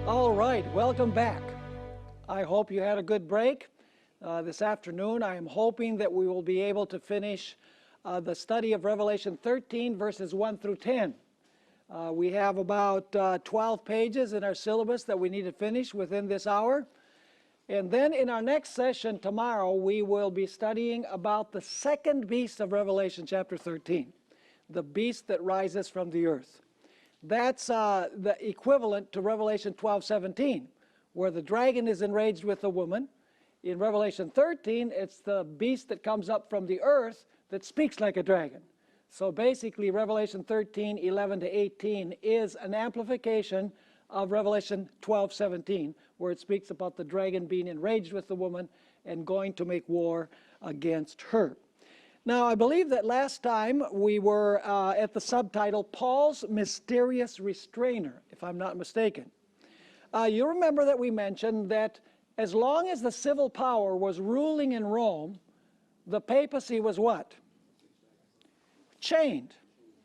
All right, welcome back. I hope you had a good break this afternoon. I am hoping that we will be able to finish the study of Revelation 13, verses 1 through 10. We have about 12 pages in our syllabus that we need to finish within this hour. And then in our next session tomorrow, we will be studying about the second beast of Revelation chapter 13, the beast that rises from the earth. That's the equivalent to Revelation 12:17, where the dragon is enraged with the woman. In Revelation 13, it's the beast that comes up from the earth that speaks like a dragon. So basically, Revelation 13:11 to 18 is an amplification of Revelation 12:17, where it speaks about the dragon being enraged with the woman and going to make war against her. Now, I believe that last time we were at the subtitle, Paul's Mysterious Restrainer, if I'm not mistaken. You remember that we mentioned that as long as the civil power was ruling in Rome, the papacy was what? Chained,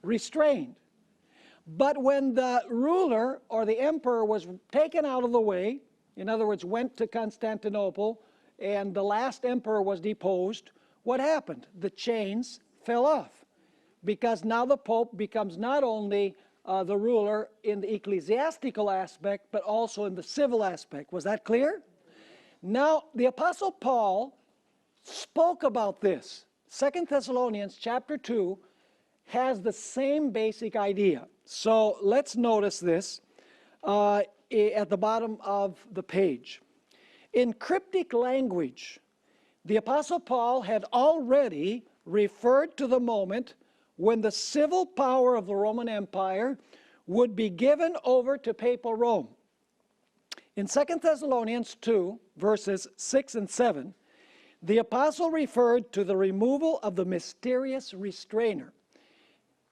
restrained. But when the ruler or the emperor was taken out of the way, in other words, went to Constantinople, and the last emperor was deposed, what happened? The chains fell off, because now the Pope becomes not only the ruler in the ecclesiastical aspect, but also in the civil aspect. Was that clear? Now, the Apostle Paul spoke about this. 2 Thessalonians chapter 2 has the same basic idea. So let's notice this at the bottom of the page. In cryptic language, the Apostle Paul had already referred to the moment when the civil power of the Roman Empire would be given over to papal Rome. In 2 Thessalonians 2, verses 6 and 7, the Apostle referred to the removal of the mysterious restrainer.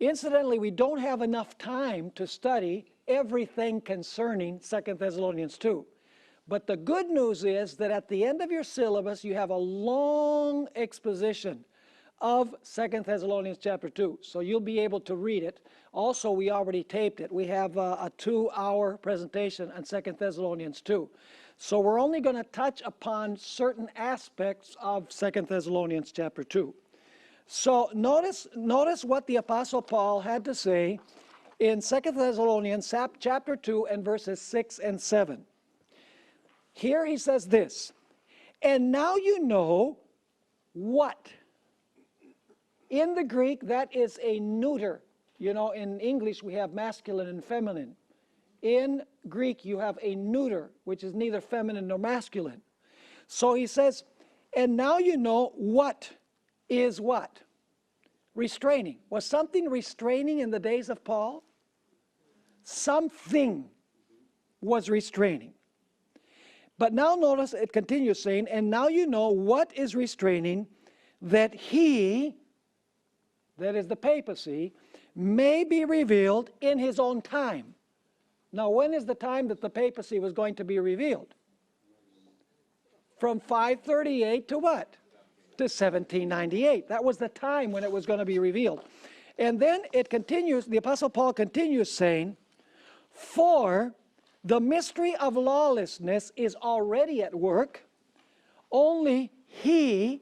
Incidentally, we don't have enough time to study everything concerning 2 Thessalonians 2. But the good news is that at the end of your syllabus, you have a long exposition of 2 Thessalonians chapter 2. So you'll be able to read it. Also, we already taped it. We have a 2-hour presentation on 2 Thessalonians 2. So we're only going to touch upon certain aspects of 2 Thessalonians chapter 2. So notice what the Apostle Paul had to say in 2 Thessalonians chapter 2 and verses 6 and 7. Here he says this, and now you know what? In the Greek, that is a neuter. You know, in English we have masculine and feminine. In Greek you have a neuter, which is neither feminine nor masculine. So he says, and now you know what is what? Restraining. Was something restraining in the days of Paul? Something was restraining. But now notice it continues saying, and now you know what is restraining, that he, that is the papacy, may be revealed in his own time. Now, when is the time that the papacy was going to be revealed? From 538 to what? To 1798. That was the time when it was going to be revealed. And then it continues, the Apostle Paul continues saying, for the mystery of lawlessness is already at work, only he,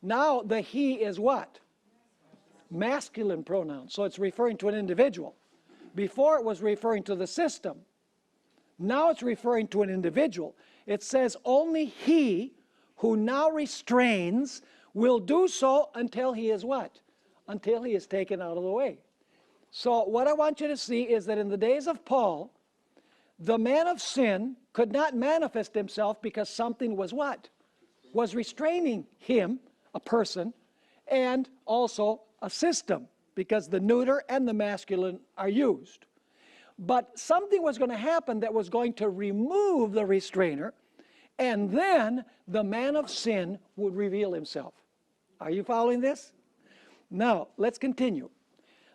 now the he is what? Masculine pronoun, so it's referring to an individual. Before it was referring to the system. Now it's referring to an individual. It says only he who now restrains will do so until he is what? Until he is taken out of the way. So what I want you to see is that in the days of Paul, the man of sin could not manifest himself because something was what? Was restraining him, a person, and also a system, because the neuter and the masculine are used. But something was going to happen that was going to remove the restrainer, and then the man of sin would reveal himself. Are you following this? Now, let's continue.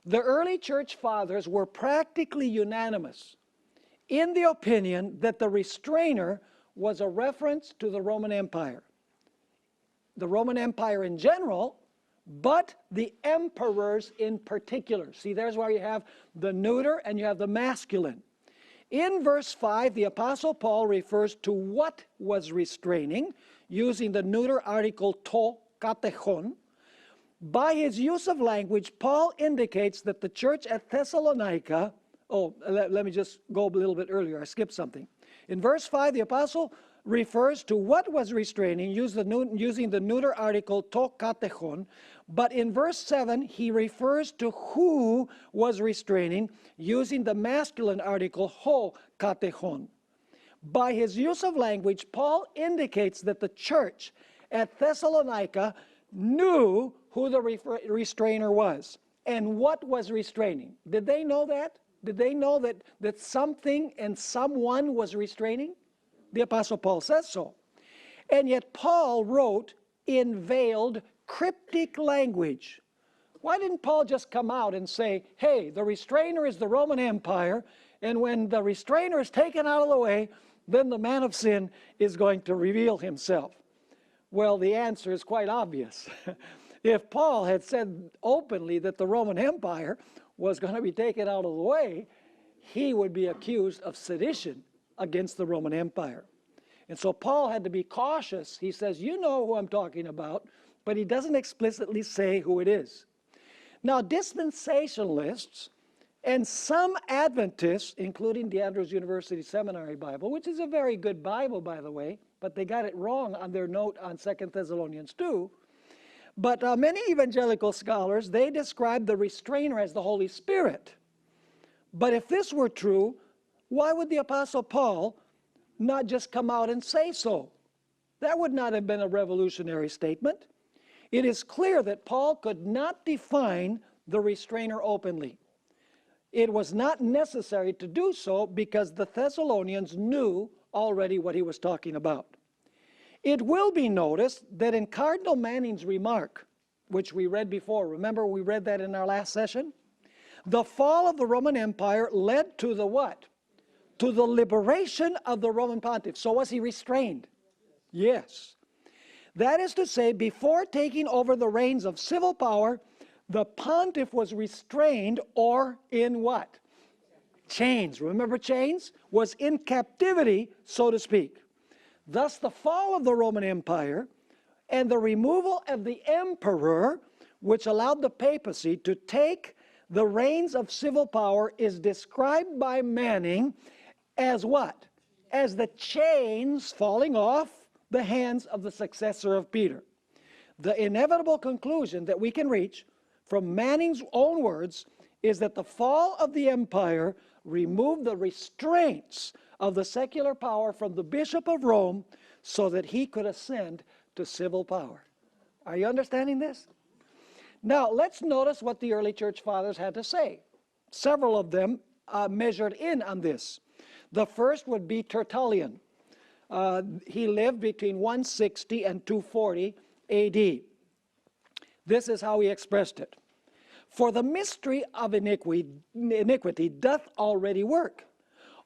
The early church fathers were practically unanimous in the opinion that the restrainer was a reference to the Roman Empire. The Roman Empire in general, but the emperors in particular. See, there's where you have the neuter and you have the masculine. In verse 5, the Apostle Paul refers to what was restraining, using the neuter article to katechon. By his use of language, Paul indicates that the church at Thessalonica, let me just go a little bit earlier, I skipped something. In verse 5, the apostle refers to what was restraining, using the neuter article to katechon, but in verse 7, he refers to who was restraining, using the masculine article ho katechon. By his use of language, Paul indicates that the church at Thessalonica knew who the restrainer was and what was restraining. Did they know that? Did they know that something and someone was restraining? The Apostle Paul says so. And yet Paul wrote in veiled, cryptic language. Why didn't Paul just come out and say, hey, the restrainer is the Roman Empire, and when the restrainer is taken out of the way, then the man of sin is going to reveal himself? Well, the answer is quite obvious. If Paul had said openly that the Roman Empire was going to be taken out of the way, he would be accused of sedition against the Roman Empire. And so Paul had to be cautious. He says, you know who I'm talking about, but he doesn't explicitly say who it is. Now, dispensationalists and some Adventists, including the Andrews University Seminary Bible, which is a very good Bible, by the way, but they got it wrong on their note on 2 Thessalonians 2. But many evangelical scholars, they describe the restrainer as the Holy Spirit. But if this were true, why would the Apostle Paul not just come out and say so? That would not have been a revolutionary statement. It is clear that Paul could not define the restrainer openly. It was not necessary to do so because the Thessalonians knew already what he was talking about. It will be noticed that in Cardinal Manning's remark, which we read before, remember we read that in our last session? The fall of the Roman Empire led to the what? To the liberation of the Roman pontiff. So was he restrained? Yes. That is to say, before taking over the reins of civil power, the pontiff was restrained, or in what? Chains. Remember chains? Was in captivity, so to speak. Thus, the fall of the Roman Empire and the removal of the emperor, which allowed the papacy to take the reins of civil power, is described by Manning as what? As the chains falling off the hands of the successor of Peter. The inevitable conclusion that we can reach from Manning's own words is that the fall of the empire removed the restraints of the secular power from the Bishop of Rome so that he could ascend to civil power. Are you understanding this? Now, let's notice what the early church fathers had to say. Several of them measured in on this. The first would be Tertullian. He lived between 160 and 240 AD. This is how he expressed it. For the mystery of iniquity doth already work.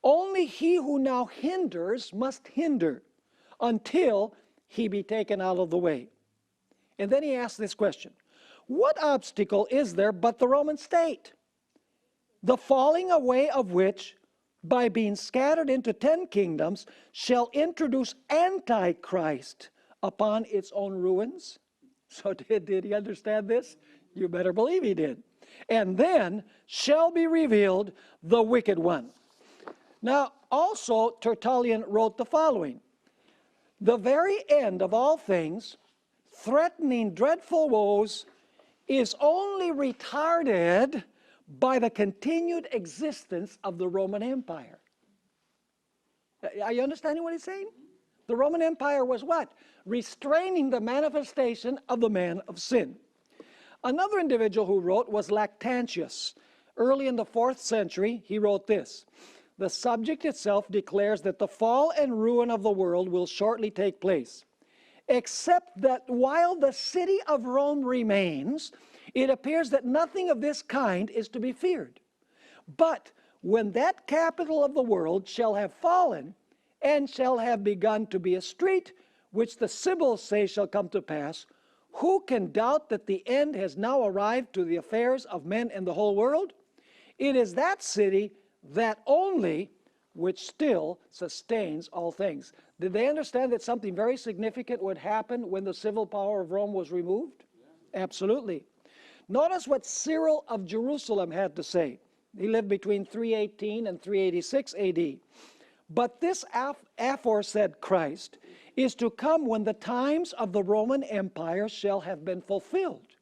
Only he who now hinders must hinder until he be taken out of the way. And then he asked this question: what obstacle is there but the Roman state, the falling away of which, by being scattered into 10 kingdoms, shall introduce Antichrist upon its own ruins? So did he understand this? You better believe he did. And then shall be revealed the wicked one. Now, also, Tertullian wrote the following: the very end of all things, threatening dreadful woes, is only retarded by the continued existence of the Roman Empire. Are you understanding what he's saying? The Roman Empire was what? Restraining the manifestation of the man of sin. Another individual who wrote was Lactantius. Early in the 4th century, he wrote this: the subject itself declares that the fall and ruin of the world will shortly take place, except that while the city of Rome remains, it appears that nothing of this kind is to be feared. But when that capital of the world shall have fallen, and shall have begun to be a street, which the Sibyls say shall come to pass, who can doubt that the end has now arrived to the affairs of men and the whole world? It is that city that only which still sustains all things. Did they understand that something very significant would happen when the civil power of Rome was removed? Yeah. Absolutely. Notice what Cyril of Jerusalem had to say. He lived between 318 and 386 AD. But this aforesaid Christ is to come when the times of the Roman Empire shall have been fulfilled,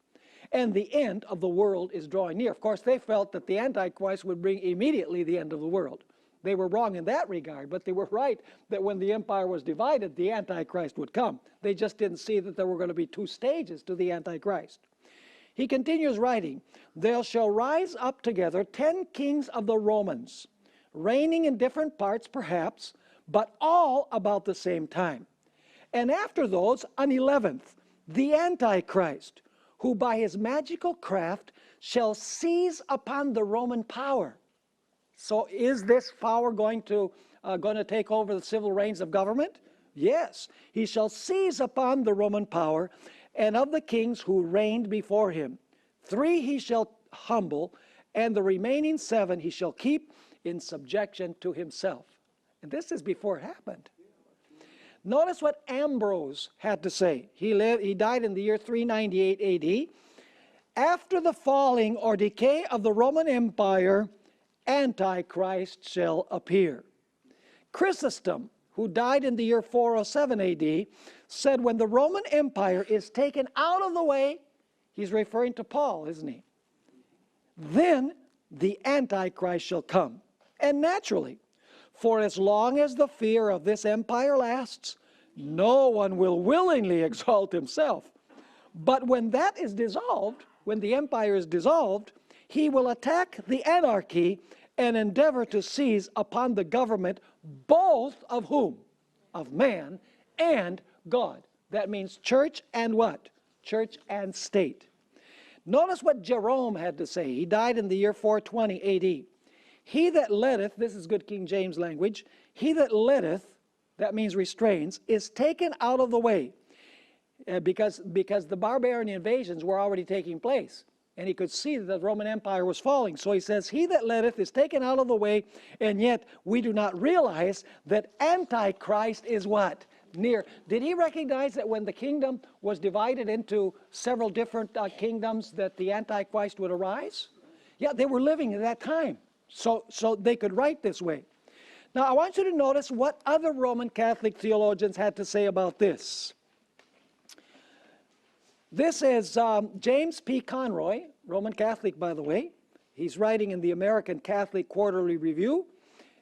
and the end of the world is drawing near. Of course, they felt that the Antichrist would bring immediately the end of the world. They were wrong in that regard, but they were right that when the empire was divided, the Antichrist would come. They just didn't see that there were going to be two stages to the Antichrist. He continues writing, there shall rise up together 10 kings of the Romans, reigning in different parts perhaps, but all about the same time. And after those, an 11th, the Antichrist, who by his magical craft shall seize upon the Roman power. So is this power going to take over the civil reins of government? Yes. He shall seize upon the Roman power, and of the kings who reigned before him. 3 he shall humble, and the remaining 7 he shall keep in subjection to himself. And this is before it happened. Notice what Ambrose had to say. He died in the year 398 AD. After the falling or decay of the Roman Empire, Antichrist shall appear. Chrysostom, who died in the year 407 AD, said when the Roman Empire is taken out of the way, he's referring to Paul, isn't he? Then the Antichrist shall come. And naturally, for as long as the fear of this empire lasts, no one will willingly exalt himself. But when that is dissolved, when the empire is dissolved, he will attack the anarchy and endeavor to seize upon the government, both of whom? Of man and God. That means church and what? Church and state. Notice what Jerome had to say. He died in the year 420 AD. He that letteth, this is good King James language, he that letteth, that means restrains, is taken out of the way. Because the barbarian invasions were already taking place. And he could see that the Roman Empire was falling. So he says, he that letteth is taken out of the way, and yet we do not realize that Antichrist is what? Near. Did he recognize that when the kingdom was divided into several different kingdoms that the Antichrist would arise? Yeah, they were living at that time. So they could write this way. Now I want you to notice what other Roman Catholic theologians had to say about this. This is James P. Conroy, Roman Catholic, by the way. He's writing in the American Catholic Quarterly Review,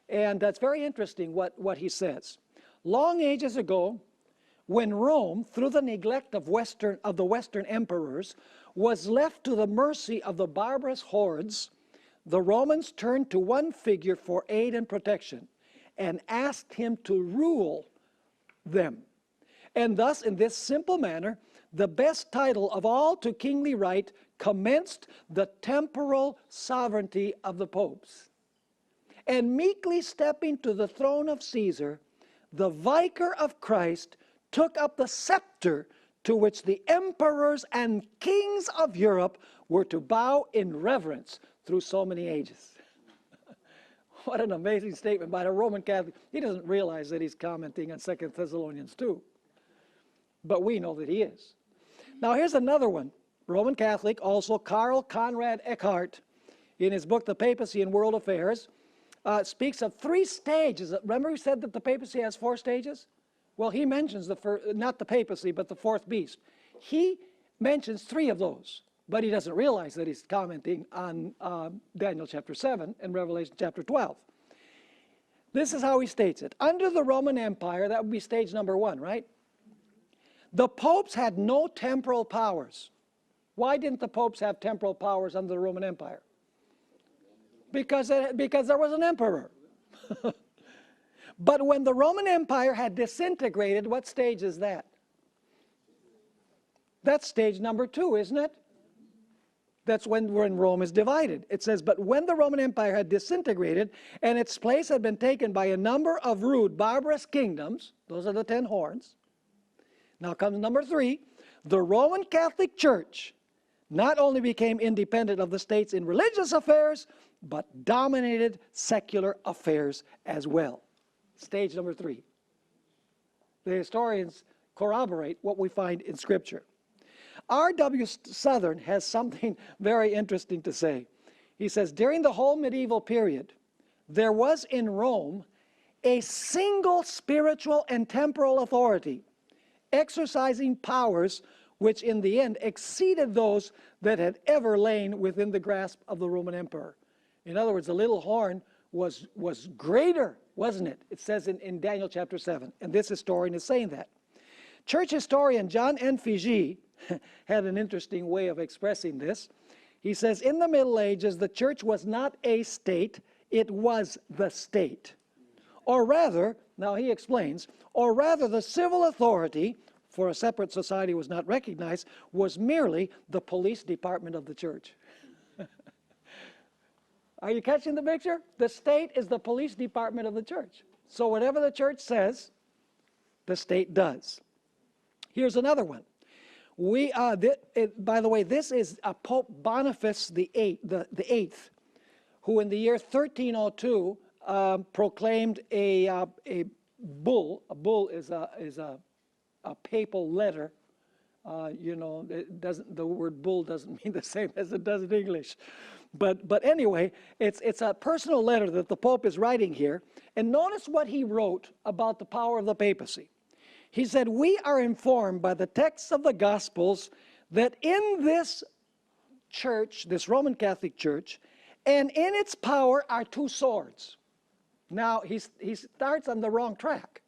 and that's very interesting what he says. Long ages ago, when Rome, through the neglect of the Western emperors, was left to the mercy of the barbarous hordes, the Romans turned to one figure for aid and protection, and asked him to rule them. And thus, in this simple manner, the best title of all to kingly right commenced the temporal sovereignty of the popes. And meekly stepping to the throne of Caesar, the vicar of Christ took up the scepter to which the emperors and kings of Europe were to bow in reverence through so many ages. What an amazing statement by the Roman Catholic. He doesn't realize that he's commenting on 2 Thessalonians 2. But we know that he is. Now here's another one. Roman Catholic, also Karl Conrad Eckhart, in his book, The Papacy and World Affairs, speaks of 3 stages. Remember we said that the papacy has 4 stages? Well, he mentions not the papacy, but the 4th beast. He mentions 3 of those, but he doesn't realize that he's commenting on Daniel chapter 7 and Revelation chapter 12. This is how he states it. Under the Roman Empire, that would be stage number 1, right? The popes had no temporal powers. Why didn't the popes have temporal powers under the Roman Empire? Because there was an emperor. But when the Roman Empire had disintegrated, what stage is that? That's stage number 2, isn't it? That's when Rome is divided. It says, but when the Roman Empire had disintegrated and its place had been taken by a number of rude, barbarous kingdoms, those are the 10 horns. Now comes number 3, the Roman Catholic Church not only became independent of the states in religious affairs, but dominated secular affairs as well. Stage number 3. The historians corroborate what we find in Scripture. R.W. Southern has something very interesting to say. He says, during the whole medieval period, there was in Rome a single spiritual and temporal authority, exercising powers which in the end exceeded those that had ever lain within the grasp of the Roman emperor. In other words, the little horn was greater, wasn't it? It says in Daniel chapter 7, and this historian is saying that. Church historian John N. Figi had an interesting way of expressing this. He says, in the Middle Ages, the church was not a state, it was the state. Or rather, now he explains, or rather the civil authority for a separate society was not recognized, was merely the police department of the church. Are you catching the picture? The state is the police department of the church. So whatever the church says, the state does. Here's another one. By the way, this is Pope Boniface the Eighth, who in the year 1302 proclaimed a bull. A bull is a papal letter. You know, the word bull doesn't mean the same as it does in English. But anyway, it's a personal letter that the Pope is writing here. And notice what he wrote about the power of the papacy. He said, we are informed by the texts of the Gospels that in this church, this Roman Catholic Church, and in its power are two swords. Now, he starts on the wrong track.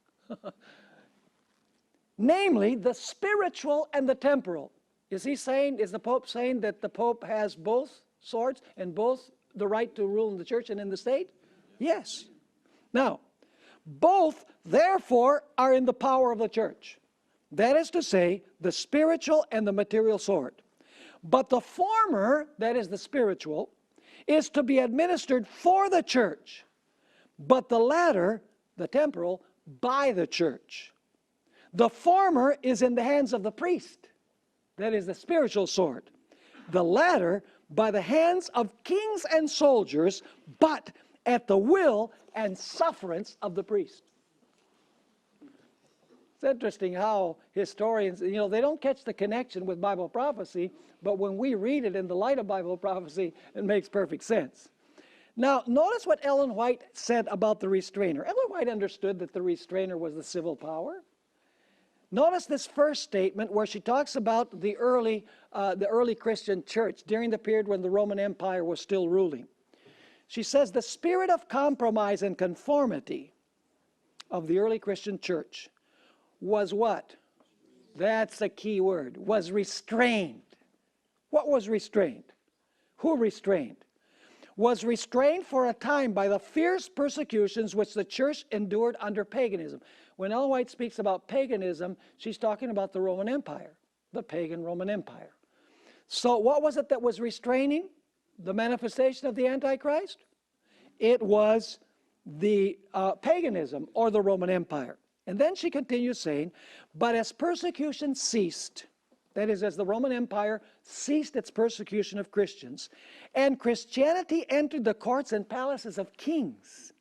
Namely, the spiritual and the temporal. Is the Pope saying that the Pope has both swords and both the right to rule in the church and in the state? Yes. Now, both, therefore, are in the power of the church. That is to say, the spiritual and the material sword. But the former, that is the spiritual, is to be administered for the church, but the latter, the temporal, by the church. The former is in the hands of the priest, that is the spiritual sword. The latter by the hands of kings and soldiers, but at the will and sufferance of the priest. It's interesting how historians, they don't catch the connection with Bible prophecy, but when we read it in the light of Bible prophecy, it makes perfect sense. Now, notice what Ellen White said about the restrainer. Ellen White understood that the restrainer was the civil power. Notice this first statement where she talks about the early Christian church during the period when the Roman Empire was still ruling. She says the spirit of compromise and conformity of the early Christian church was what? That's the key word, was restrained. What was restrained? Who restrained? Was restrained for a time by the fierce persecutions which the church endured under paganism. When Ellen White speaks about paganism, she's talking about the Roman Empire, the pagan Roman Empire. So what was it that was restraining the manifestation of the Antichrist? It was the paganism or the Roman Empire. And then she continues saying, but as persecution ceased, that is, as the Roman Empire ceased its persecution of Christians, and Christianity entered the courts and palaces of kings,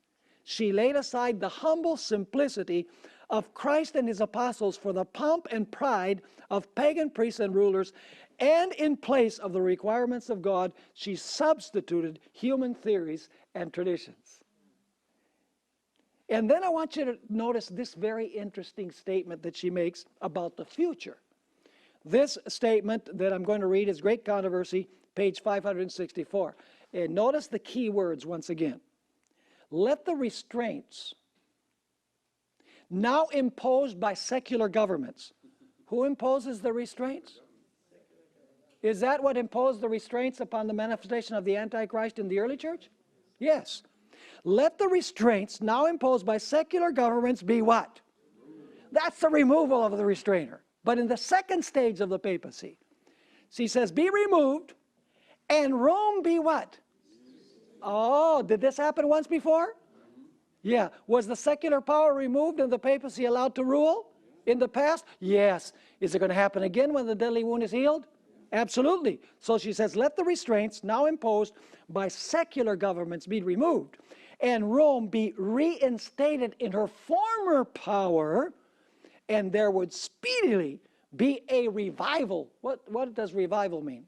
she laid aside the humble simplicity of Christ and his apostles for the pomp and pride of pagan priests and rulers, and in place of the requirements of God, she substituted human theories and traditions. And then I want you to notice this very interesting statement that she makes about the future. This statement that I'm going to read is Great Controversy, page 564. And notice the key words once again. Let the restraints now imposed by secular governments. Who imposes the restraints? Is that what imposed the restraints upon the manifestation of the Antichrist in the early church? Yes. Let the restraints now imposed by secular governments be what? That's the removal of the restrainer. But in the second stage of the papacy, she says, be removed, and Rome be what? Oh, did this happen once before? Yeah. Was the secular power removed and the papacy allowed to rule in the past? Yes. Is it going to happen again when the deadly wound is healed? Absolutely. So she says, let the restraints now imposed by secular governments be removed, and Rome be reinstated in her former power, and there would speedily be a revival. What does revival mean?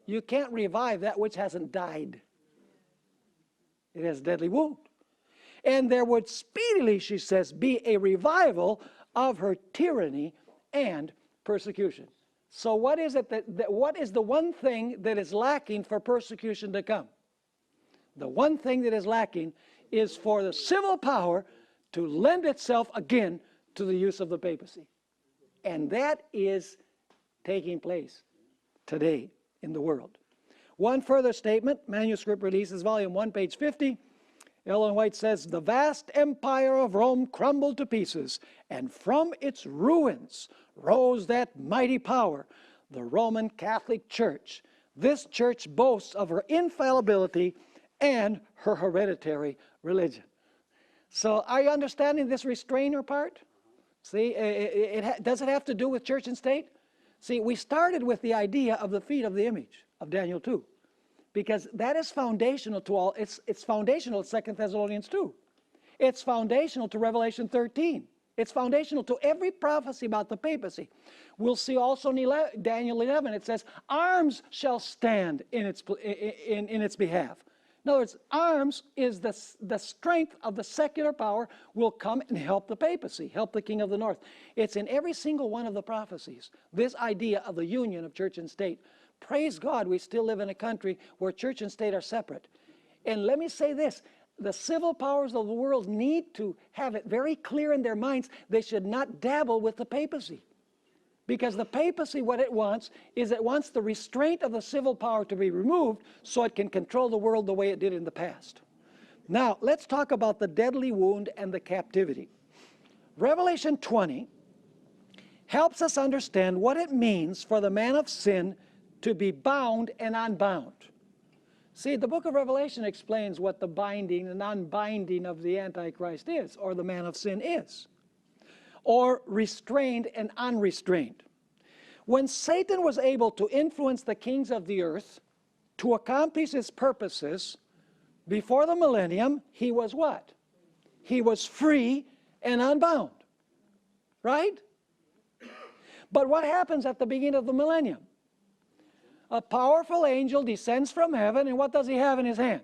You can't revive that which hasn't died. It has a deadly wound. And there would speedily, she says, be a revival of her tyranny and persecution. So what is it what is the one thing that is lacking for persecution to come? The one thing that is lacking is for the civil power to lend itself again to the use of the papacy. And that is taking place today in the world. One further statement, Manuscript Releases, Volume 1, page 50. Ellen White says, the vast empire of Rome crumbled to pieces, and from its ruins rose that mighty power, the Roman Catholic Church. This church boasts of her infallibility and her hereditary religion. So are you understanding this restrainer part? See, does it have to do with church and state? See, we started with the idea of the feet of the image of Daniel 2. Because that is foundational to all, it's foundational to 2 Thessalonians 2. It's foundational to Revelation 13. It's foundational to every prophecy about the papacy. We'll see also in Daniel 11, it says, arms shall stand in its behalf. In other words, arms is the strength of the secular power will come and help the papacy, help the king of the north. It's in every single one of the prophecies, this idea of the union of church and state. Praise God, we still live in a country where church and state are separate. And let me say this, the civil powers of the world need to have it very clear in their minds, they should not dabble with the papacy. Because the papacy, what it wants, is it wants the restraint of the civil power to be removed so it can control the world the way it did in the past. Now, let's talk about the deadly wound and the captivity. Revelation 20 helps us understand what it means for the man of sin to be bound and unbound. See, the book of Revelation explains what the binding and unbinding of the Antichrist is, or the man of sin is, or restrained and unrestrained. When Satan was able to influence the kings of the earth to accomplish his purposes before the millennium, he was what? He was free and unbound, right? But what happens at the beginning of the millennium? A powerful angel descends from heaven, and what does he have in his hand?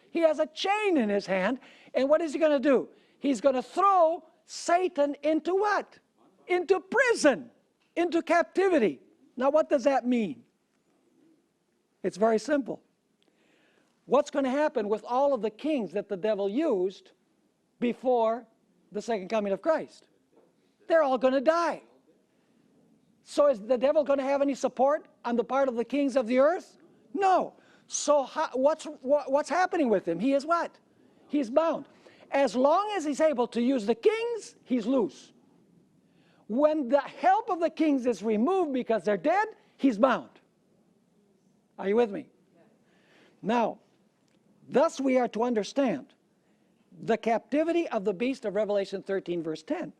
He has a chain in his hand, and what is he going to do? He's going to throw Satan into what? Into prison, into captivity. Now what does that mean? It's very simple. What's going to happen with all of the kings that the devil used before the second coming of Christ? They're all going to die. So is the devil going to have any support on the part of the kings of the earth? No. So what's happening with him? He is what? He's bound. As long as he's able to use the kings, he's loose. When the help of the kings is removed because they're dead, he's bound. Are you with me? Now, thus we are to understand the captivity of the beast of Revelation 13, verse 10.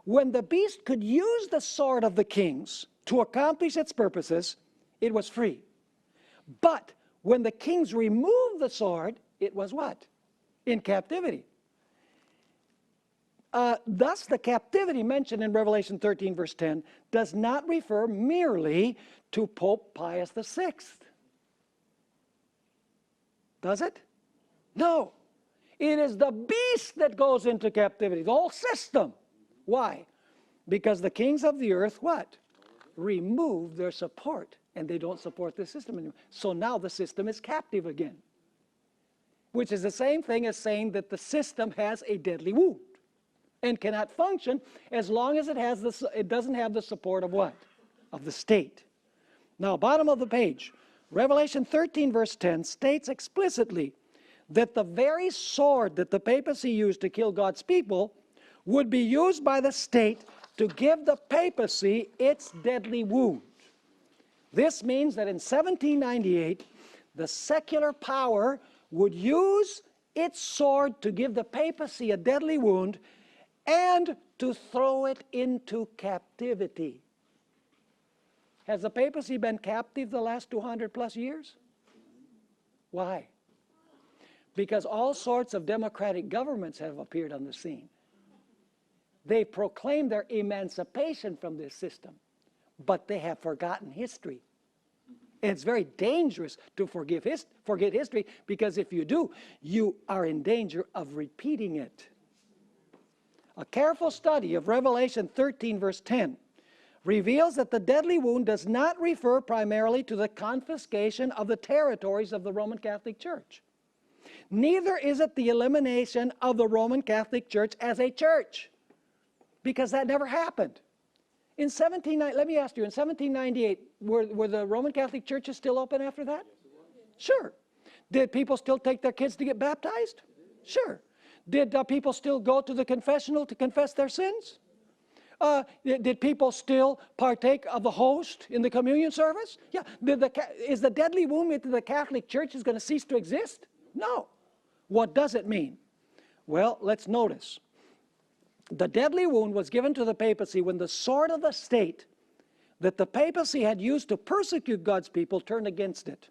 When the beast could use the sword of the kings to accomplish its purposes, it was free. But when the kings removed the sword, it was what? In captivity. Thus, the captivity mentioned in Revelation 13, verse 10, does not refer merely to Pope Pius VI. Does it? No. It is the beast that goes into captivity, the whole system. Why? Because the kings of the earth, what? Remove their support, and they don't support the system anymore. So now the system is captive again, which is the same thing as saying that the system has a deadly wound and cannot function as long as it doesn't have the support of what? Of the state. Now, bottom of the page, Revelation 13, verse 10 states explicitly that the very sword that the papacy used to kill God's people would be used by the state to give the papacy its deadly wound. This means that in 1798, the secular power would use its sword to give the papacy a deadly wound and to throw it into captivity. Has the papacy been captive the last 200 plus years? Why? Because all sorts of democratic governments have appeared on the scene. They proclaim their emancipation from this system, but they have forgotten history. And it's very dangerous to forget history, because if you do, you are in danger of repeating it. A careful study of Revelation 13, verse 10, reveals that the deadly wound does not refer primarily to the confiscation of the territories of the Roman Catholic Church. Neither is it the elimination of the Roman Catholic Church as a church, because that never happened. Let me ask you, in 1798, were the Roman Catholic churches still open after that? Sure. Did people still take their kids to get baptized? Sure. Did people still go to the confessional to confess their sins? Did people still partake of the host in the communion service? Yeah. Is the deadly wound into the Catholic Church is going to cease to exist? No. What does it mean? Well, let's notice. The deadly wound was given to the papacy when the sword of the state that the papacy had used to persecute God's people turned against it.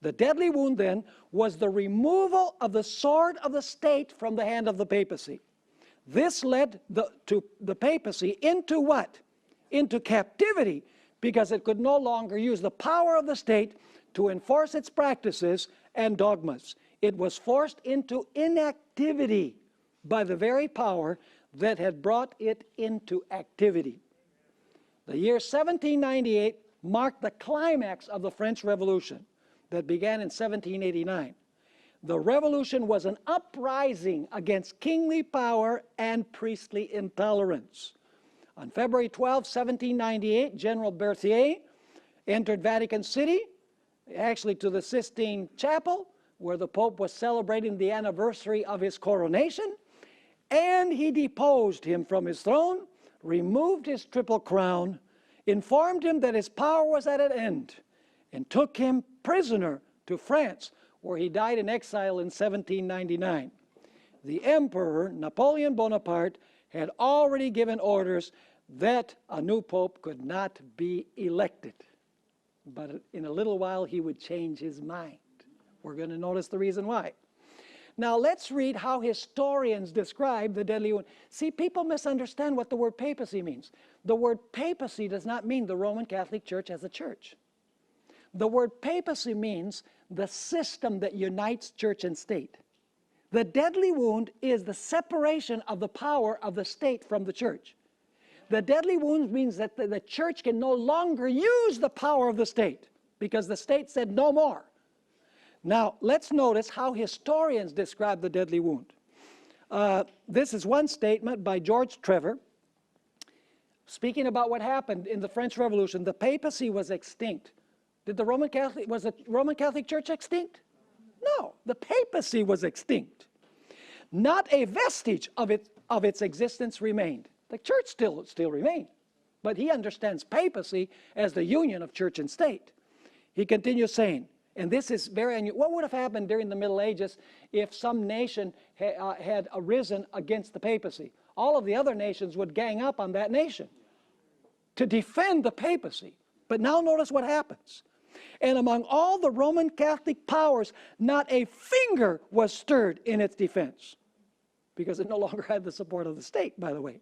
The deadly wound then was the removal of the sword of the state from the hand of the papacy. This led the papacy into what? Into captivity, because it could no longer use the power of the state to enforce its practices and dogmas. It was forced into inactivity by the very power that had brought it into activity. The year 1798 marked the climax of the French Revolution that began in 1789. The revolution was an uprising against kingly power and priestly intolerance. On February 12, 1798, General Berthier entered Vatican City, actually to the Sistine Chapel, where the Pope was celebrating the anniversary of his coronation, and he deposed him from his throne, removed his triple crown, informed him that his power was at an end, and took him prisoner to France, where he died in exile in 1799. The Emperor, Napoleon Bonaparte, had already given orders that a new pope could not be elected. But in a little while, he would change his mind. We're going to notice the reason why. Now let's read how historians describe the deadly wound. See, people misunderstand what the word papacy means. The word papacy does not mean the Roman Catholic Church as a church. The word papacy means the system that unites church and state. The deadly wound is the separation of the power of the state from the church. The deadly wound means that the church can no longer use the power of the state, because the state said no more. Now, let's notice how historians describe the deadly wound. This is one statement by George Trevor, speaking about what happened in the French Revolution. The papacy was extinct. Was the Roman Catholic Church extinct? No, the papacy was extinct. Not a vestige of its existence remained. The church still remained, but he understands papacy as the union of church and state. He continues saying, and this is very unusual. What would have happened during the Middle Ages if some nation had arisen against the papacy? All of the other nations would gang up on that nation to defend the papacy. But now notice what happens. And among all the Roman Catholic powers, not a finger was stirred in its defense, because it no longer had the support of the state, by the way.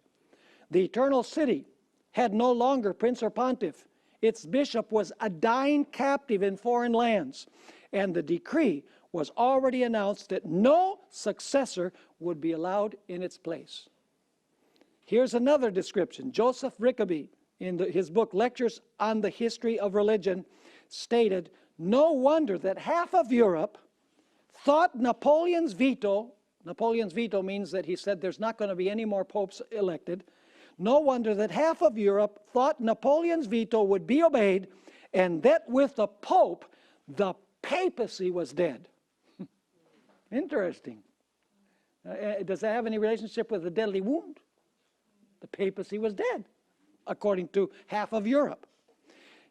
The Eternal City had no longer prince or pontiff. Its bishop was a dying captive in foreign lands, and the decree was already announced that no successor would be allowed in its place. Here's another description. Joseph Rickaby, in his book Lectures on the History of Religion, stated, "No wonder that half of Europe thought Napoleon's veto means that he said there's not going to be any more popes elected. No wonder that half of Europe thought Napoleon's veto would be obeyed, and that with the Pope, the papacy was dead." Interesting. Does that have any relationship with the deadly wound? The papacy was dead, according to half of Europe.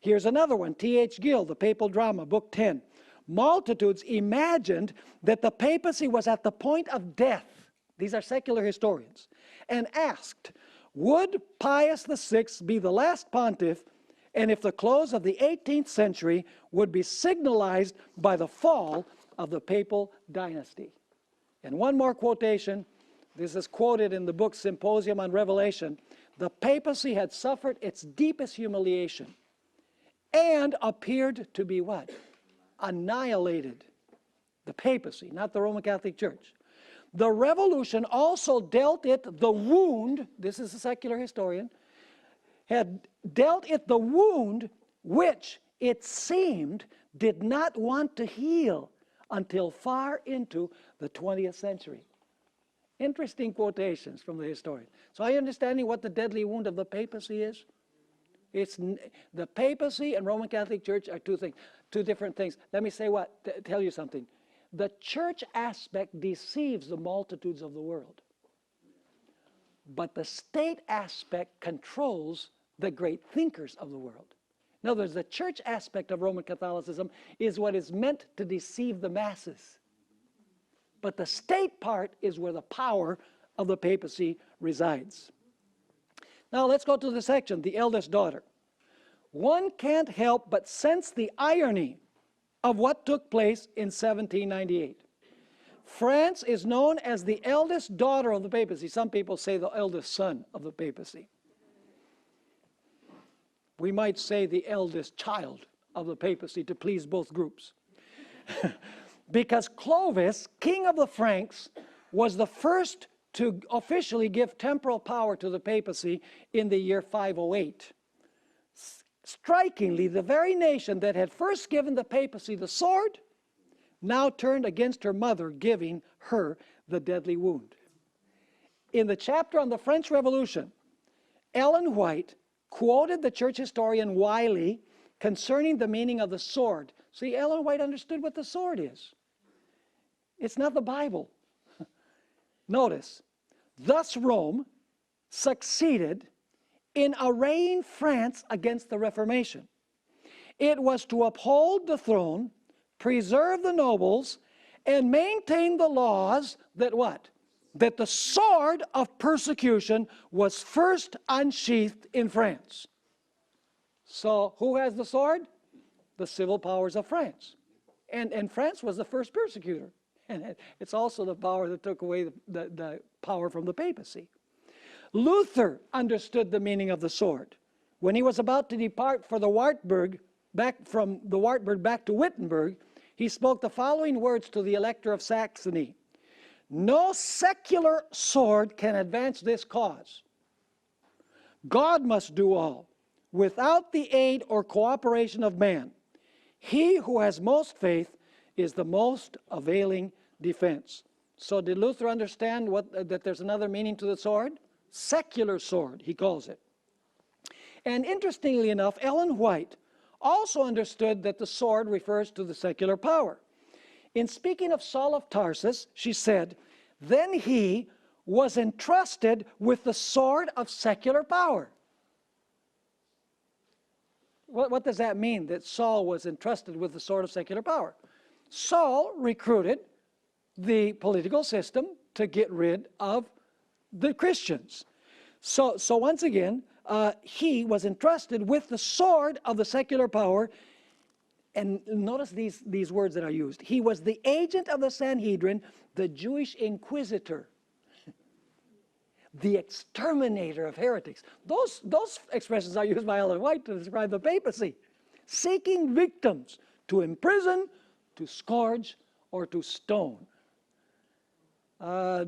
Here's another one, T.H. Gill, The Papal Drama, Book 10. Multitudes imagined that the papacy was at the point of death. These are secular historians. And asked, would Pius VI be the last pontiff, and if the close of the 18th century would be signalized by the fall of the papal dynasty. And one more quotation. This is quoted in the book Symposium on Revelation. The papacy had suffered its deepest humiliation and appeared to be what? Annihilated. The papacy, not the Roman Catholic Church. The revolution also dealt it the wound, this is a secular historian, had dealt it the wound which it seemed did not want to heal until far into the 20th century. Interesting quotations from the historian. So are you understanding what the deadly wound of the papacy is? It's the papacy and Roman Catholic Church are two different things. Let me say tell you something. The church aspect deceives the multitudes of the world. But the state aspect controls the great thinkers of the world. In other words, the church aspect of Roman Catholicism is what is meant to deceive the masses. But the state part is where the power of the papacy resides. Now let's go to the section, the eldest daughter. One can't help but sense the irony of what took place in 1798. France is known as the eldest daughter of the papacy. Some people say the eldest son of the papacy. We might say the eldest child of the papacy to please both groups. Because Clovis, king of the Franks, was the first to officially give temporal power to the papacy in the year 508. Strikingly, the very nation that had first given the papacy the sword now turned against her mother, giving her the deadly wound. In the chapter on the French Revolution, Ellen White quoted the church historian Wiley concerning the meaning of the sword. See, Ellen White understood what the sword is. It's not the Bible. Notice, thus Rome succeeded in arraying France against the Reformation. It was to uphold the throne, preserve the nobles, and maintain the laws that what? That the sword of persecution was first unsheathed in France. So who has the sword? The civil powers of France. And France was the first persecutor. And it's also the power that took away the power from the papacy. Luther understood the meaning of the sword. When he was about to depart for the Wartburg, from the Wartburg back to Wittenberg, he spoke the following words to the Elector of Saxony. No secular sword can advance this cause. God must do all, without the aid or cooperation of man. He who has most faith is the most availing defense. So did Luther understand that there's another meaning to the sword? Secular sword, he calls it. And interestingly enough, Ellen White also understood that the sword refers to the secular power. In speaking of Saul of Tarsus, she said, then he was entrusted with the sword of secular power. What does that mean, that Saul was entrusted with the sword of secular power? Saul recruited the political system to get rid of the Christians. So once again, he was entrusted with the sword of the secular power. And notice these words that are used. He was the agent of the Sanhedrin, the Jewish inquisitor, the exterminator of heretics. Those expressions are used by Ellen White to describe the papacy. Seeking victims to imprison, to scourge, or to stone.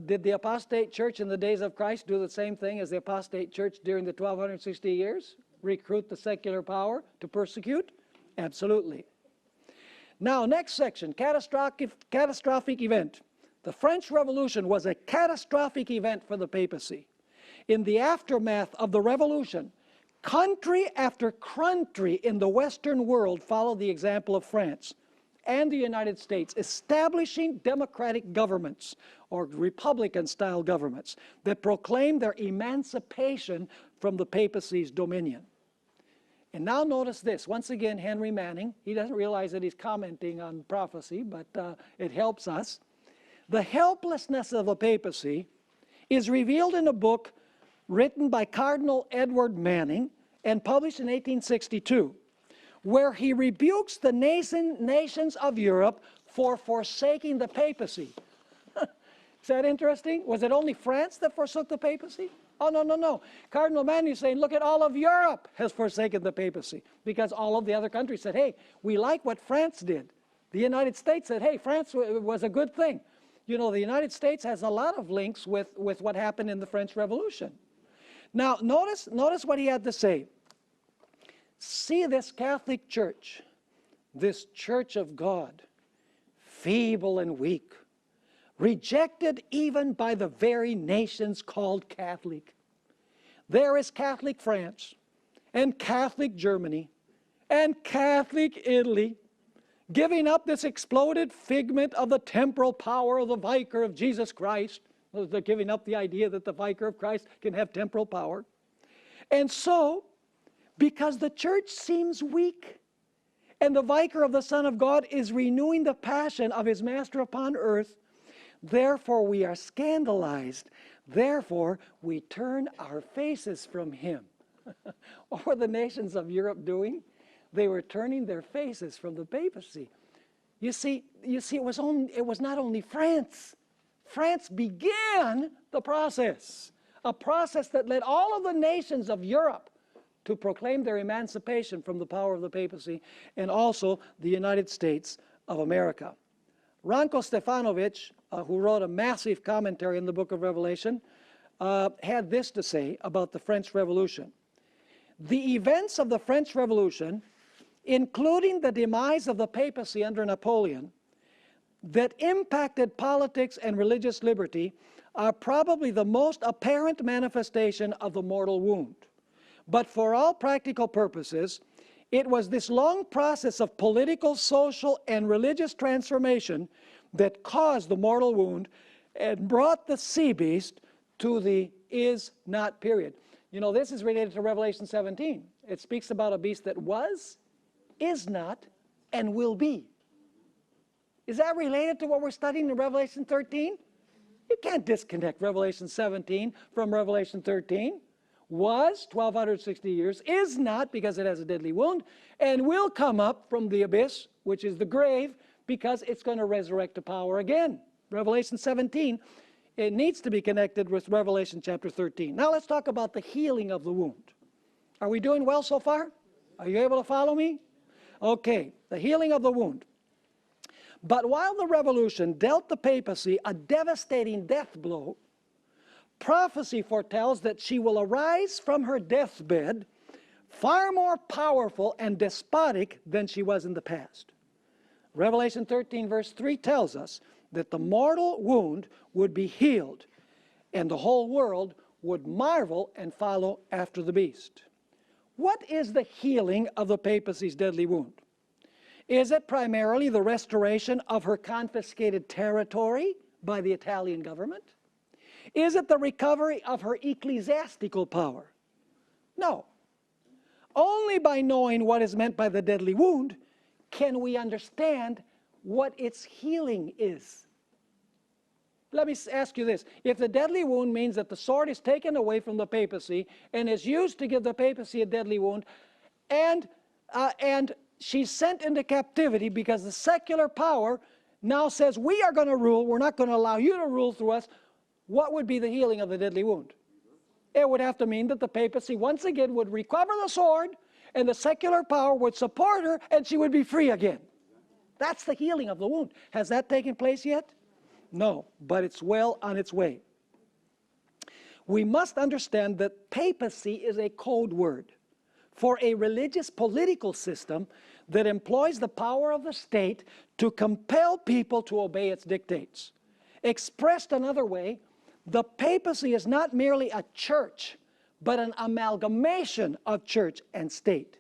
Did the apostate church in the days of Christ do the same thing as the apostate church during the 1260 years? Recruit the secular power to persecute? Absolutely. Now, next section, catastrophic event. The French Revolution was a catastrophic event for the papacy. In the aftermath of the revolution, country after country in the Western world followed the example of France and the United States, establishing democratic governments or Republican-style governments that proclaimed their emancipation from the papacy's dominion. And now notice this. Once again, Henry Manning, he doesn't realize that he's commenting on prophecy, but it helps us. The helplessness of the papacy is revealed in a book written by Cardinal Edward Manning and published in 1862, where he rebukes the nations of Europe for forsaking the papacy. Is that interesting? Was it only France that forsook the papacy? Oh, no, no, no. Cardinal Manning is saying, look at all of Europe has forsaken the papacy, because all of the other countries said, hey, we like what France did. The United States said, hey, France was a good thing. You know, the United States has a lot of links with what happened in the French Revolution. Now, notice what he had to say. See this Catholic Church, this Church of God, feeble and weak, rejected even by the very nations called Catholic. There is Catholic France, and Catholic Germany, and Catholic Italy, giving up this exploded figment of the temporal power of the vicar of Jesus Christ. They're giving up the idea that the vicar of Christ can have temporal power. And so, because the church seems weak, and the vicar of the Son of God is renewing the passion of his master upon earth, therefore we are scandalized. Therefore we turn our faces from him. What were the nations of Europe doing? They were turning their faces from the papacy. You see, it was not only France. France began the process, a process that led all of the nations of Europe to proclaim their emancipation from the power of the papacy, and also the United States of America. Ranko Stefanovic, who wrote a massive commentary in the book of Revelation, had this to say about the French Revolution. The events of the French Revolution, including the demise of the papacy under Napoleon, that impacted politics and religious liberty, are probably the most apparent manifestation of the mortal wound. But for all practical purposes, it was this long process of political, social, and religious transformation that caused the mortal wound and brought the sea beast to the is not period. You know, this is related to Revelation 17. It speaks about a beast that was, is not, and will be. Is that related to what we're studying in Revelation 13? You can't disconnect Revelation 17 from Revelation 13. Was, 1260 years, is not, because it has a deadly wound, and will come up from the abyss, which is the grave, because it's going to resurrect to power again. Revelation 17, it needs to be connected with Revelation chapter 13. Now let's talk about the healing of the wound. Are we doing well so far? Are you able to follow me? Okay, the healing of the wound. But while the revolution dealt the papacy a devastating death blow, prophecy foretells that she will arise from her deathbed far more powerful and despotic than she was in the past. Revelation 13 verse 3 tells us that the mortal wound would be healed, and the whole world would marvel and follow after the beast. What is the healing of the papacy's deadly wound? Is it primarily the restoration of her confiscated territory by the Italian government? Is it the recovery of her ecclesiastical power? No. Only by knowing what is meant by the deadly wound can we understand what its healing is. Let me ask you this. If the deadly wound means that the sword is taken away from the papacy and is used to give the papacy a deadly wound, and she's sent into captivity because the secular power now says, we are going to rule, we're not going to allow you to rule through us, what would be the healing of the deadly wound? It would have to mean that the papacy once again would recover the sword, and the secular power would support her, and she would be free again. That's the healing of the wound. Has that taken place yet? No, but it's well on its way. We must understand that papacy is a code word for a religious political system that employs the power of the state to compel people to obey its dictates. Expressed another way, the papacy is not merely a church, but an amalgamation of church and state.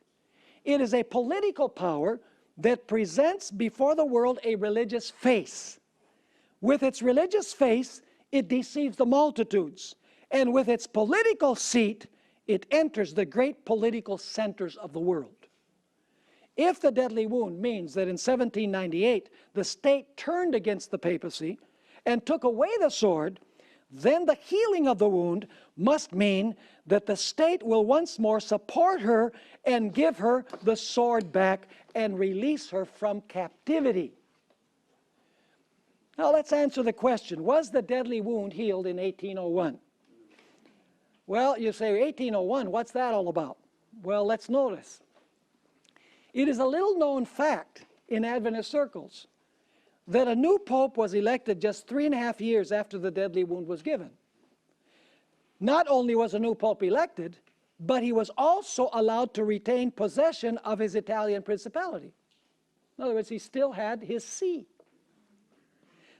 It is a political power that presents before the world a religious face. With its religious face, it deceives the multitudes, and with its political seat, it enters the great political centers of the world. If the deadly wound means that in 1798 the state turned against the papacy and took away the sword, then the healing of the wound must mean that the state will once more support her and give her the sword back and release her from captivity. Now let's answer the question, was the deadly wound healed in 1801? Well, you say 1801, what's that all about? Well, let's notice. It is a little known fact in Adventist circles that a new pope was elected just 3.5 years after the deadly wound was given. Not only was a new pope elected, but he was also allowed to retain possession of his Italian principality. In other words, he still had his see.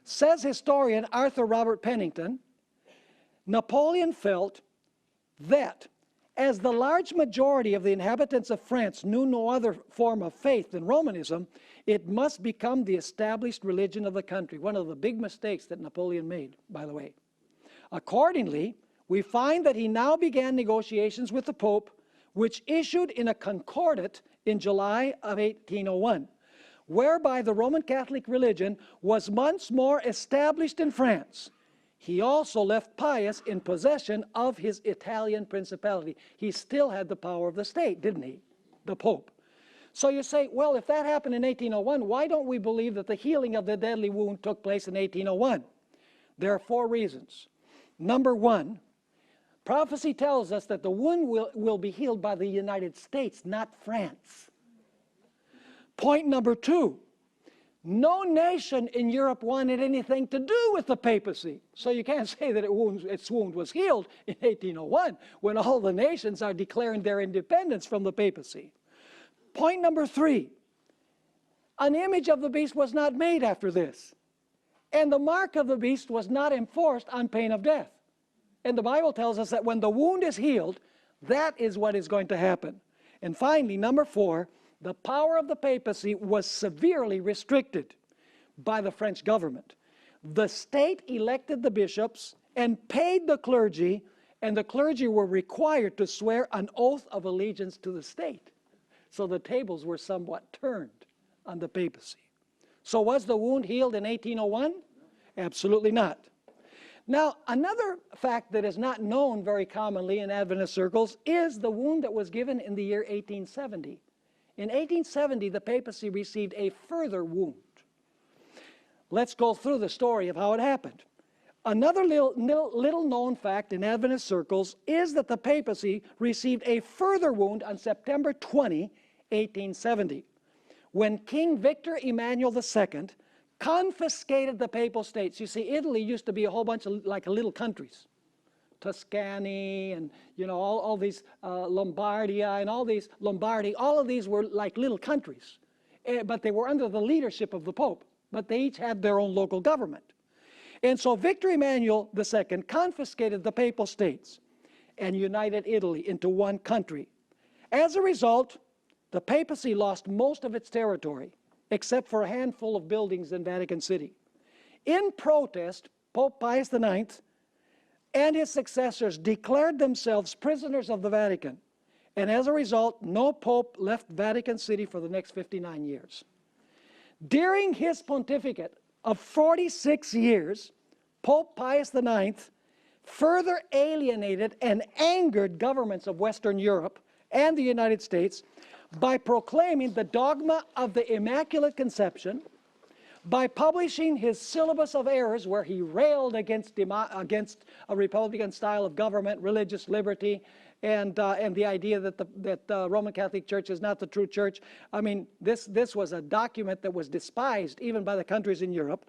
Says historian Arthur Robert Pennington, Napoleon felt that as the large majority of the inhabitants of France knew no other form of faith than Romanism, it must become the established religion of the country. One of the big mistakes that Napoleon made, by the way. Accordingly, we find that he now began negotiations with the Pope, which issued in a concordat in July of 1801, whereby the Roman Catholic religion was once more established in France. He also left Pius in possession of his Italian principality. He still had the power of the state, didn't he? The Pope. So you say, well, if that happened in 1801, why don't we believe that the healing of the deadly wound took place in 1801? There are 4 reasons. Number 1, prophecy tells us that the wound will be healed by the United States, not France. Point number 2, no nation in Europe wanted anything to do with the papacy. So you can't say that its wound was healed in 1801 when all the nations are declaring their independence from the papacy. Point number 3, an image of the beast was not made after this. And the mark of the beast was not enforced on pain of death. And the Bible tells us that when the wound is healed, that is what is going to happen. And finally, number 4, the power of the papacy was severely restricted by the French government. The state elected the bishops and paid the clergy, and the clergy were required to swear an oath of allegiance to the state. So the tables were somewhat turned on the papacy. So was the wound healed in 1801? Absolutely not. Now, another fact that is not known very commonly in Adventist circles is the wound that was given in the year 1870. In 1870, the papacy received a further wound. Let's go through the story of how it happened. Another little known fact in Adventist circles is that the papacy received a further wound on September 20, 1870, when King Victor Emmanuel II confiscated the papal states. You see, Italy used to be a whole bunch of like little countries. Tuscany and, you know, all these Lombardia and all these Lombardy, all of these were like little countries. But they were under the leadership of the Pope. But they each had their own local government. And so Victor Emmanuel II confiscated the papal states and united Italy into one country. As a result, the papacy lost most of its territory, except for a handful of buildings in Vatican City. In protest, Pope Pius IX and his successors declared themselves prisoners of the Vatican. And as a result, no pope left Vatican City for the next 59 years. During his pontificate of 46 years, Pope Pius IX further alienated and angered governments of Western Europe and the United States by proclaiming the dogma of the Immaculate Conception, by publishing his syllabus of errors where he railed against a Republican style of government, religious liberty, and the idea that the Roman Catholic Church is not the true church. I mean, this was a document that was despised even by the countries in Europe.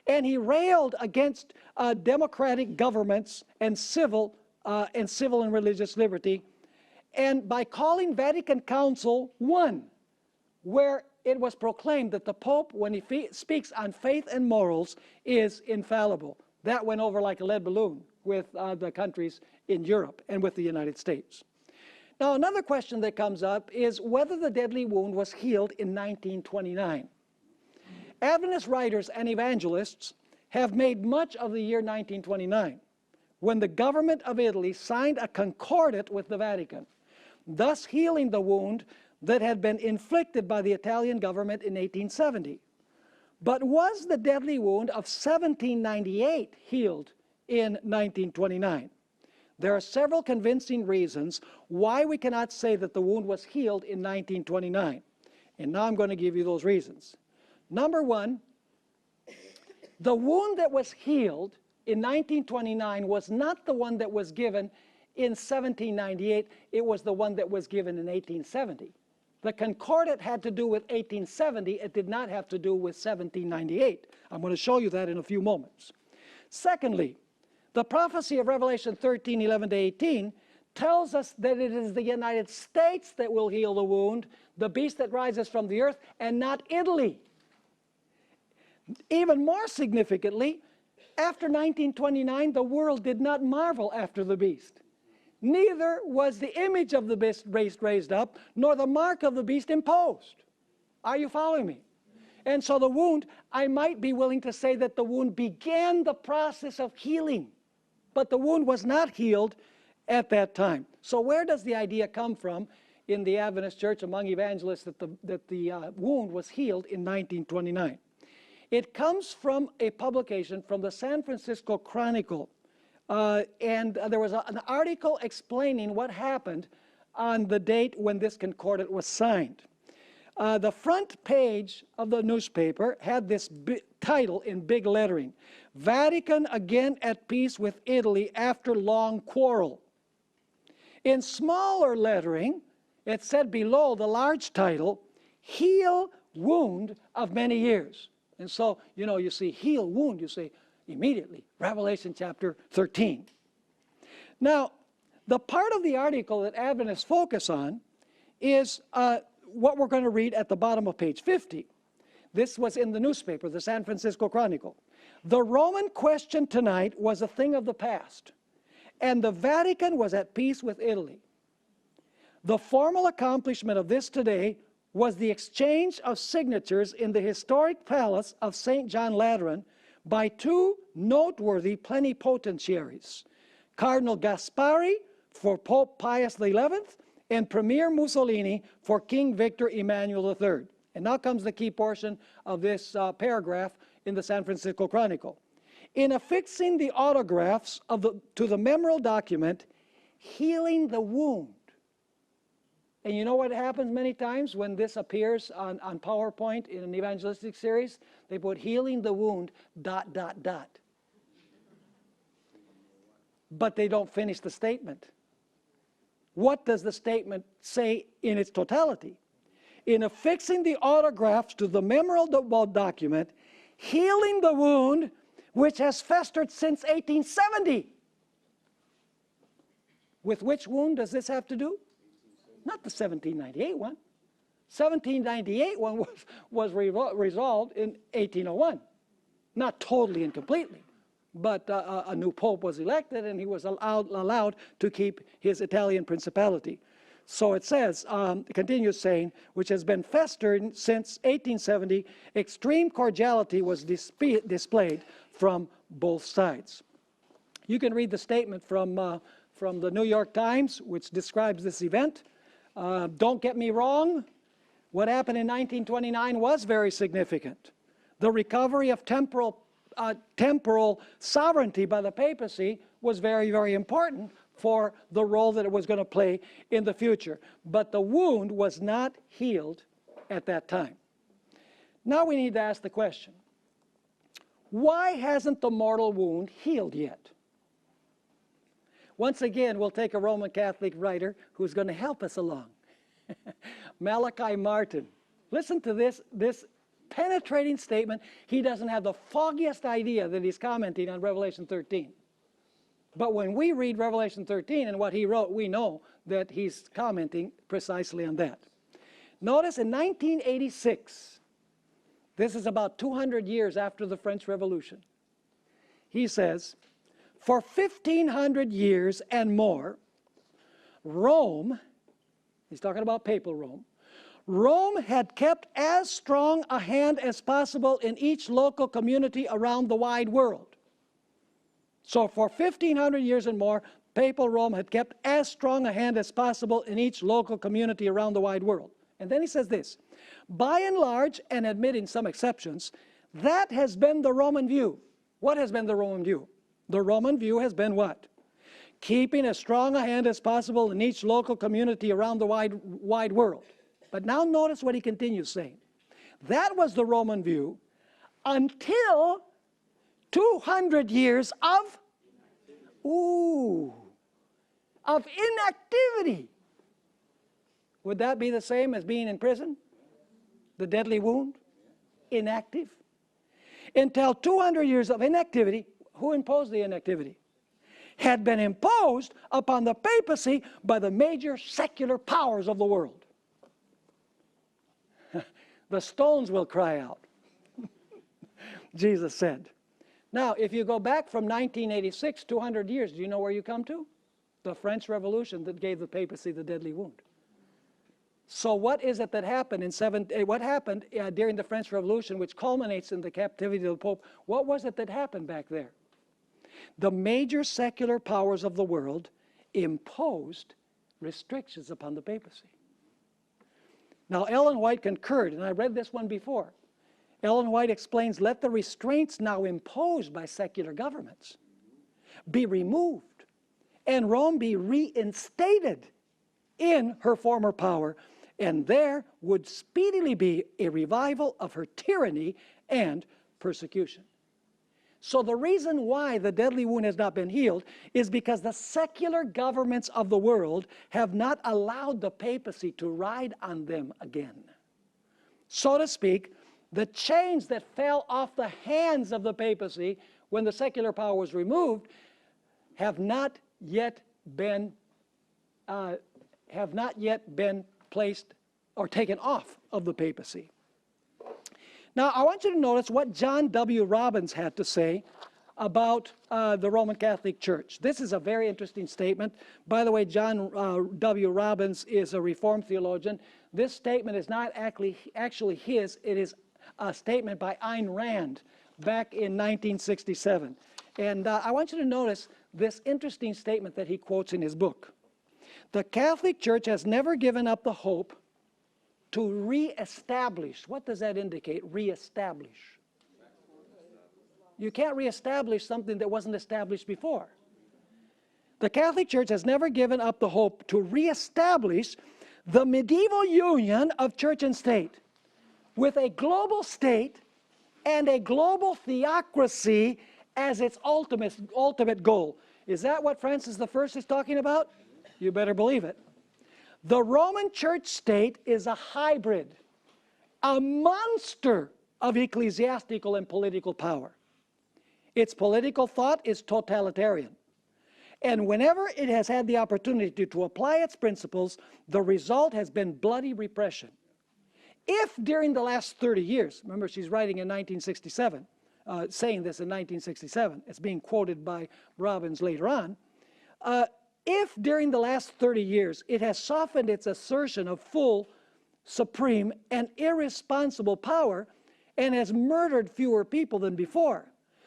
And he railed against democratic governments and civil and religious liberty. And by calling Vatican Council I, where it was proclaimed that the Pope, when he speaks on faith and morals, is infallible. That went over like a lead balloon with the countries in Europe and with the United States. Now, another question that comes up is whether the deadly wound was healed in 1929. Adventist writers and evangelists have made much of the year 1929, when the government of Italy signed a concordat with the Vatican, thus healing the wound that had been inflicted by the Italian government in 1870. But was the deadly wound of 1798 healed in 1929. There are several convincing reasons why we cannot say that the wound was healed in 1929. And now I'm going to give you those reasons. Number one, the wound that was healed in 1929 was not the one that was given in 1798. It was the one that was given in 1870. The Concordat had to do with 1870. It did not have to do with 1798. I'm going to show you that in a few moments. Secondly, the prophecy of Revelation 13, 11 to 18 tells us that it is the United States that will heal the wound, the beast that rises from the earth, and not Italy. Even more significantly, after 1929, the world did not marvel after the beast. Neither was the image of the beast raised up, nor the mark of the beast imposed. Are you following me? And so the wound, I might be willing to say that the wound began the process of healing, but the wound was not healed at that time. So where does the idea come from in the Adventist church among evangelists that the wound was healed in 1929? It comes from a publication from the San Francisco Chronicle. And there was an article explaining what happened on the date when this Concordat was signed. The front page of the newspaper had this title in big lettering: Vatican again at peace with Italy after long quarrel. In smaller lettering, it said below the large title, Heal Wound of Many Years. And so, you see heal wound, you say immediately, Revelation chapter 13. Now, the part of the article that Adventists focus on is what we're going to read at the bottom of page 50. This was in the newspaper, the San Francisco Chronicle. The Roman question tonight was a thing of the past, and the Vatican was at peace with Italy. The formal accomplishment of this today was the exchange of signatures in the historic palace of St. John Lateran by two noteworthy plenipotentiaries, Cardinal Gaspari for Pope Pius XI and Premier Mussolini for King Victor Emmanuel III. And now comes the key portion of this paragraph in the San Francisco Chronicle. In affixing the autographs to the memorial document, healing the wound. And you know what happens many times when this appears on PowerPoint in an evangelistic series? They put healing the wound, ... But they don't finish the statement. What does the statement say in its totality? In affixing the autographs to the memorial document, healing the wound which has festered since 1870. With which wound does this have to do? Not the 1798 one. 1798 one was resolved in 1801. Not totally and completely, but a new pope was elected and he was allowed to keep his Italian principality. So it says, it continues saying, which has been festered since 1870, extreme cordiality was displayed from both sides. You can read the statement from the New York Times, which describes this event. Don't get me wrong, what happened in 1929 was very significant. The recovery of temporal sovereignty by the papacy was very, very important for the role that it was going to play in the future. But the wound was not healed at that time. Now we need to ask the question, why hasn't the mortal wound healed yet? Once again, we'll take a Roman Catholic writer who's going to help us along. Malachi Martin. Listen to this penetrating statement. He doesn't have the foggiest idea that he's commenting on Revelation 13. But when we read Revelation 13 and what he wrote, we know that he's commenting precisely on that. Notice in 1986, this is about 200 years after the French Revolution, he says, for 1,500 years and more, Rome, he's talking about papal Rome, Rome had kept as strong a hand as possible in each local community around the wide world. So for 1,500 years and more, papal Rome had kept as strong a hand as possible in each local community around the wide world. And then he says this, by and large, and admitting some exceptions, that has been the Roman view. What has been the Roman view? The Roman view has been what? Keeping as strong a hand as possible in each local community around the wide world. But now notice what he continues saying. That was the Roman view until 200 years of inactivity. Would that be the same as being in prison? The deadly wound? Inactive. Until 200 years of inactivity. Who imposed the inactivity? Had been imposed upon the papacy by the major secular powers of the world. The stones will cry out, Jesus said. Now, if you go back from 1986, 200 years, do you know where you come to? The French Revolution that gave the papacy the deadly wound. So what is it that happened during the French Revolution, which culminates in the captivity of the Pope? What was it that happened back there? The major secular powers of the world imposed restrictions upon the papacy. Now, Ellen White concurred, and I read this one before. Ellen White explains, let the restraints now imposed by secular governments be removed, and Rome be reinstated in her former power, and there would speedily be a revival of her tyranny and persecution. So the reason why the deadly wound has not been healed is because the secular governments of the world have not allowed the papacy to ride on them again. So to speak, the chains that fell off the hands of the papacy when the secular power was removed have not yet been placed or taken off of the papacy. Now, I want you to notice what John W. Robbins had to say about the Roman Catholic Church. This is a very interesting statement. By the way, John W. Robbins is a Reformed theologian. This statement is not actually his. It is a statement by Ayn Rand back in 1967. And I want you to notice this interesting statement that he quotes in his book. The Catholic Church has never given up the hope to reestablish. What does that indicate? Reestablish. You can't reestablish something that wasn't established before. The Catholic Church has never given up the hope to reestablish the medieval union of church and state with a global state and a global theocracy as its ultimate goal. Is that what Francis I is talking about? You better believe it. The Roman church state is a hybrid, a monster of ecclesiastical and political power. Its political thought is totalitarian. And whenever it has had the opportunity to apply its principles, the result has been bloody repression. If during the last 30 years, remember she's writing in 1967, saying this in 1967, it's being quoted by Robbins later on, if during the last 30 years it has softened its assertion of full, supreme, and irresponsible power and has murdered fewer people than before,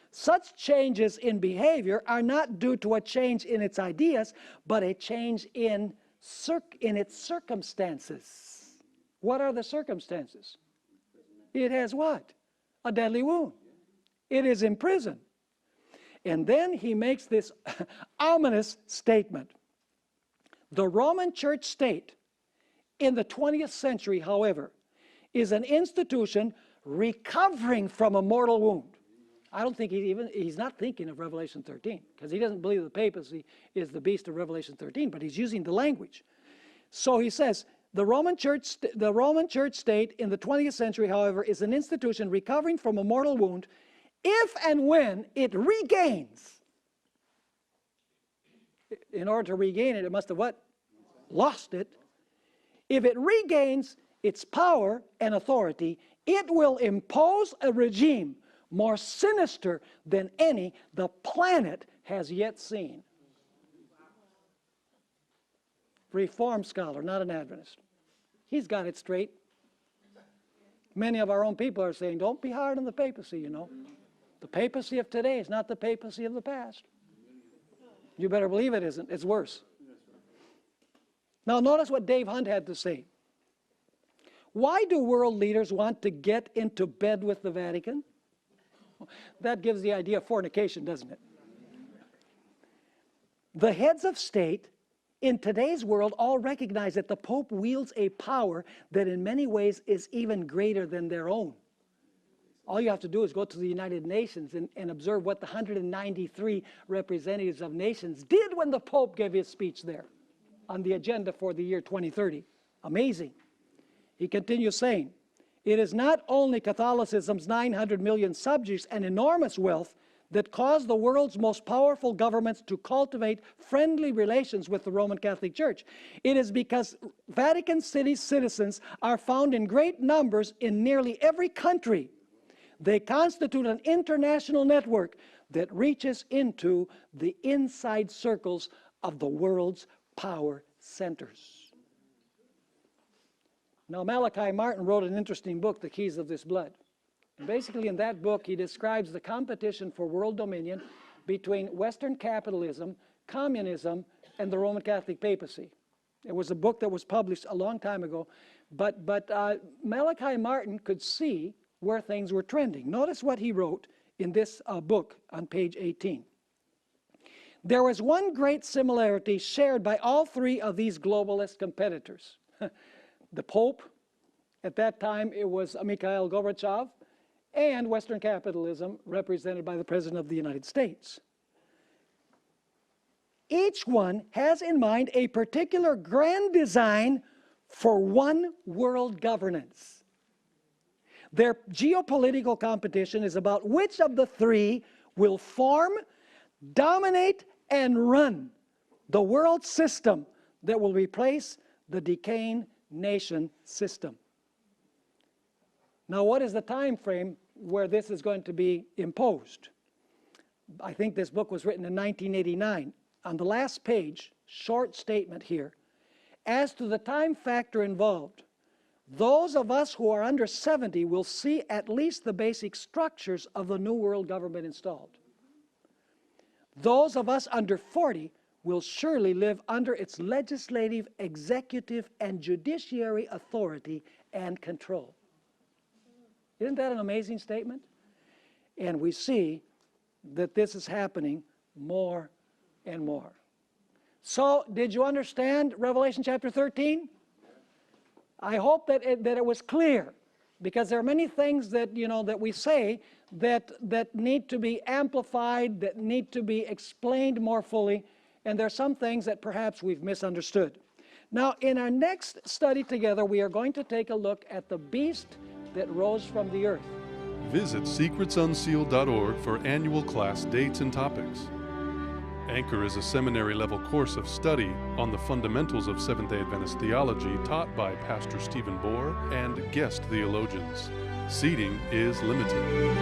such changes in behavior are not due to a change in its ideas, but a change in its circumstances. What are the circumstances? It has what? A deadly wound. It is in prison. And then he makes this ominous statement. The Roman church state in the 20th century, however, is an institution recovering from a mortal wound. I don't think he's not thinking of Revelation 13, because he doesn't believe the papacy is the beast of Revelation 13, but he's using the language. So he says, the Roman church state in the 20th century, however, is an institution recovering from a mortal wound if and when it regains. In order to regain it, it must have what? Lost it. If it regains its power and authority, it will impose a regime more sinister than any the planet has yet seen. Reformed scholar, not an Adventist. He's got it straight. Many of our own people are saying, don't be hard on the papacy, you know. The papacy of today is not the papacy of the past. You better believe it isn't. It's worse. Now notice what Dave Hunt had to say. Why do world leaders want to get into bed with the Vatican? That gives the idea of fornication, doesn't it? The heads of state in today's world all recognize that the Pope wields a power that in many ways is even greater than their own. All you have to do is go to the United Nations and observe what the 193 representatives of nations did when the Pope gave his speech there on the agenda for the year 2030. Amazing. He continues saying, it is not only Catholicism's 900 million subjects and enormous wealth that caused the world's most powerful governments to cultivate friendly relations with the Roman Catholic Church. It is because Vatican City citizens are found in great numbers in nearly every country. They constitute an international network that reaches into the inside circles of the world's power centers. Now, Malachi Martin wrote an interesting book, The Keys of This Blood. And basically, in that book, he describes the competition for world dominion between Western capitalism, communism, and the Roman Catholic papacy. It was a book that was published a long time ago, but Malachi Martin could see where things were trending. Notice what he wrote in this book on page 18. There was one great similarity shared by all three of these globalist competitors. The Pope, at that time it was Mikhail Gorbachev, and Western capitalism represented by the President of the United States. Each one has in mind a particular grand design for one world governance. Their geopolitical competition is about which of the three will form, dominate, and run the world system that will replace the decaying nation system. Now, what is the time frame where this is going to be imposed? I think this book was written in 1989. On the last page, short statement here. As to the time factor involved, those of us who are under 70 will see at least the basic structures of the new world government installed. Those of us under 40 will surely live under its legislative, executive, and judiciary authority and control. Isn't that an amazing statement? And we see that this is happening more and more. So, did you understand Revelation chapter 13? I hope that it was clear, because there are many things that, that we say that need to be amplified, that need to be explained more fully, and there are some things that perhaps we've misunderstood. Now, in our next study together, we are going to take a look at the beast that rose from the earth. Visit secretsunsealed.org for annual class dates and topics. Anchor is a seminary-level course of study on the fundamentals of Seventh-day Adventist theology taught by Pastor Stephen Bohr and guest theologians. Seating is limited.